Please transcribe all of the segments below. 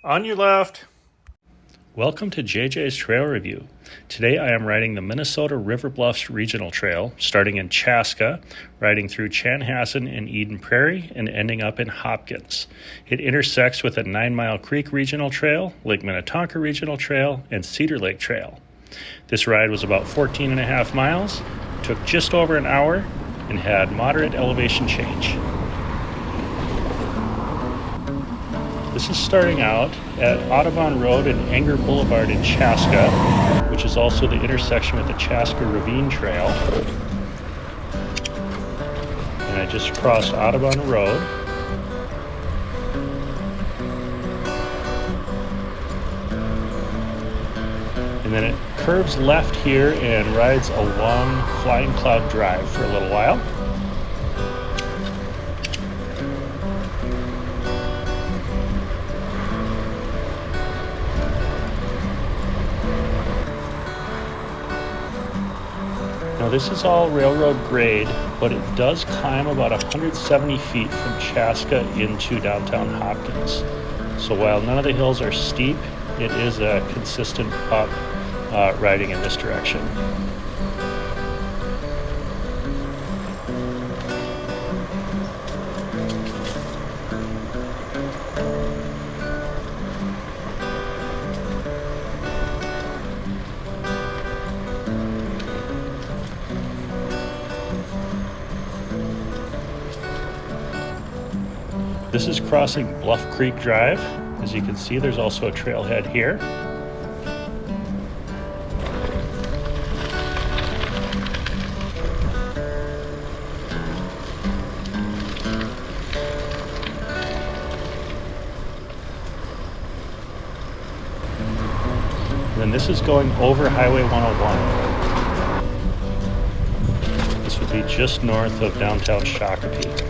On your left. Welcome to JJ's Trail Review. Today I am riding the Minnesota River Bluffs Regional Trail, starting in Chaska, riding through Chanhassen and Eden Prairie, and ending up in Hopkins. It intersects with a 9 Mile Creek Regional Trail, Lake Minnetonka Regional Trail, and Cedar Lake Trail. This ride was about 14.5 miles, took just over an hour, and had moderate elevation change. This is starting out at Audubon Road and Enger Boulevard in Chaska, which is also the intersection with the Chaska Ravine Trail. And I just crossed Audubon Road. And then it curves left here and rides along Flying Cloud Drive for a little while. Now this is all railroad grade, but it does climb about 170 feet from Chaska into downtown Hopkins. So while none of the hills are steep, it is a consistent up riding in this direction. This is crossing Bluff Creek Drive. As you can see, there's also a trailhead here. And then this is going over Highway 101. This would be just north of downtown Shakopee.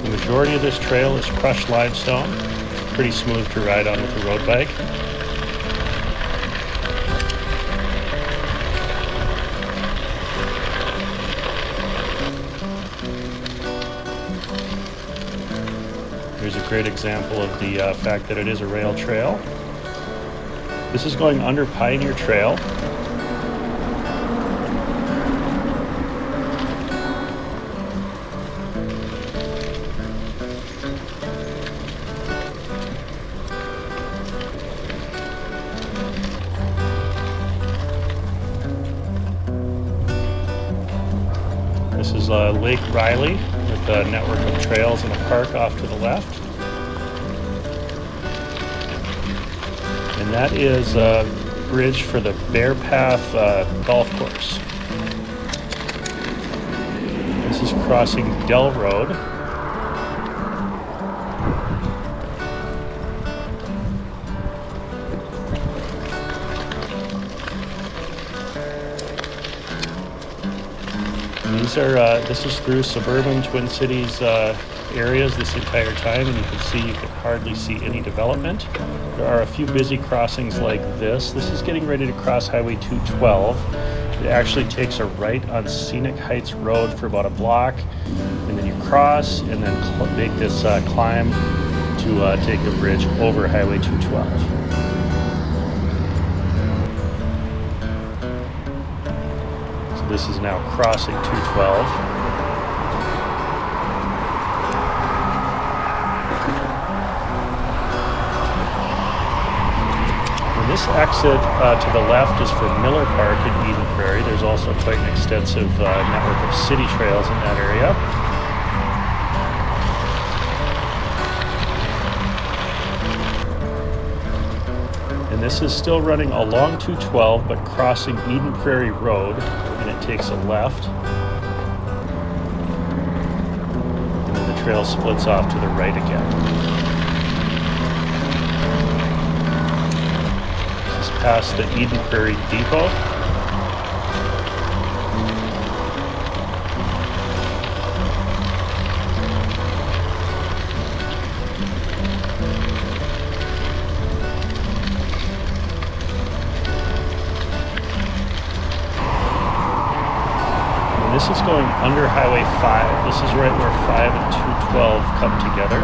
The majority of this trail is crushed limestone. It's pretty smooth to ride on with a road bike. Here's a great example of the fact that it is a rail trail. This is going under Pioneer Trail. This is Lake Riley with a network of trails and a park off to the left. And that is a bridge for the Bear Path golf course. This is crossing Dell Road. This is through Suburban, Twin Cities areas this entire time, and you can see you can hardly see any development. There are a few busy crossings like this. This is getting ready to cross Highway 212. It actually takes a right on Scenic Heights Road for about a block, and then you cross and then make this climb to take the bridge over Highway 212. This is now crossing 212. And this exit to the left is for Miller Park in Eden Prairie. There's also quite an extensive network of city trails in that area. And this is still running along 212, but crossing Eden Prairie Road. And it takes a left, and then the trail splits off to the right again. This is past the Eden Prairie Depot. And this is going under Highway 5. This is right where 5 and 212 come together.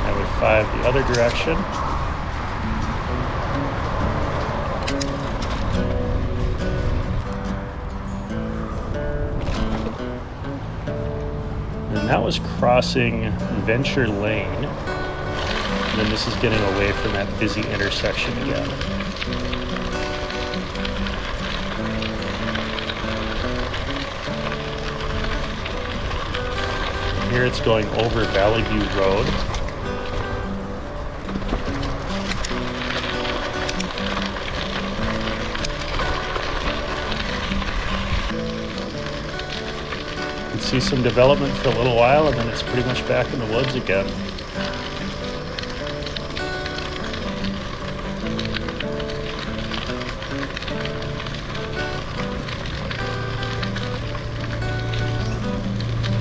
Highway 5 the other direction. And that was crossing Venture Lane. And then this is getting away from that busy intersection again. Here it's going over Valley View Road. You can see some development for a little while, and then it's pretty much back in the woods again.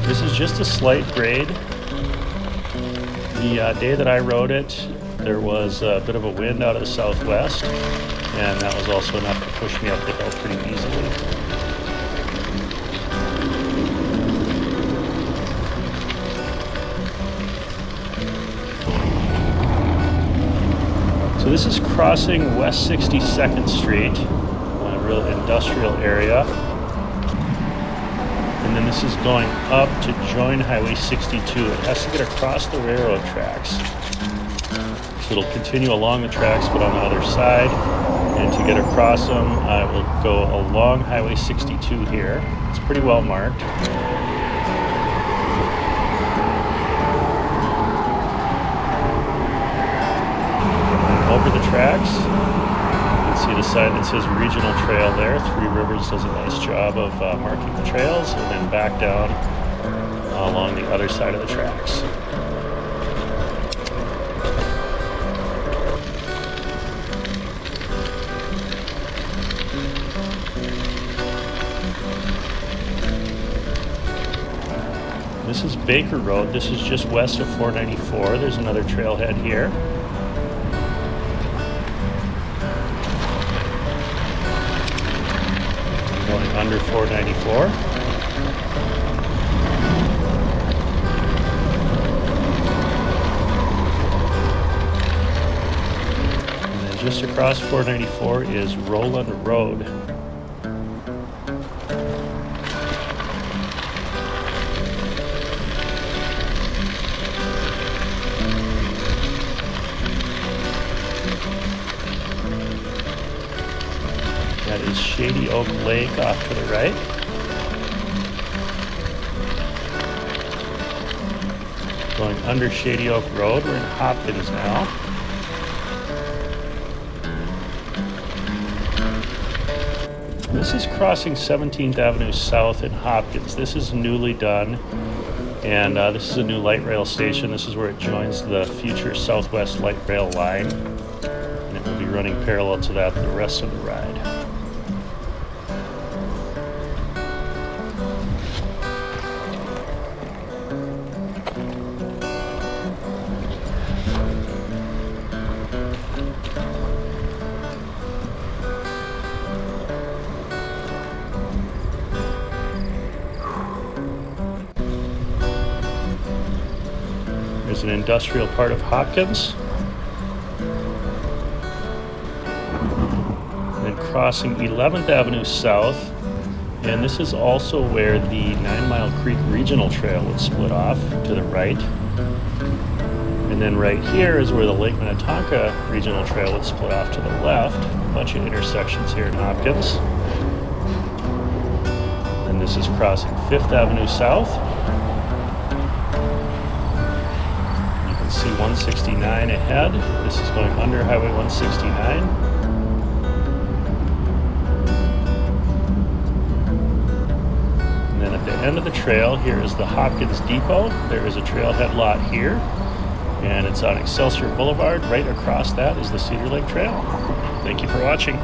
This is just a slight grade. The day that I rode it, there was a bit of a wind out of the southwest, and that was also enough to push me up the hill pretty easily. So this is crossing West 62nd Street, a real industrial area. And then this is going up to join Highway 62. It has to get across the railroad tracks. So it'll continue along the tracks, but on the other side. And to get across them, it will go along Highway 62 here. It's pretty well marked. And over the tracks, see the sign that says Regional Trail there. Three Rivers does a nice job of marking the trails, and then back down along the other side of the tracks. This is Baker Road. This is just west of 494. There's another trailhead here. Going under 494. And then just across 494 is Roland Road. That is Shady Oak Lake off to the right. Going under Shady Oak Road, we're in Hopkins now. This is crossing 17th Avenue South in Hopkins. This is newly done, and this is a new light rail station. This is where it joins the future Southwest Light Rail line, and it will be running parallel to that the rest of the ride. There's an industrial part of Hopkins. Then crossing 11th Avenue South. And this is also where the 9 Mile Creek Regional Trail would split off to the right. And then right here is where the Lake Minnetonka Regional Trail would split off to the left. A bunch of intersections here in Hopkins. And this is crossing 5th Avenue South. See 169 ahead. This is going under Highway 169. And then at the end of the trail, here is the Hopkins Depot. There is a trailhead lot here, and it's on Excelsior Boulevard. Right across that is the Cedar Lake Trail. Thank you for watching.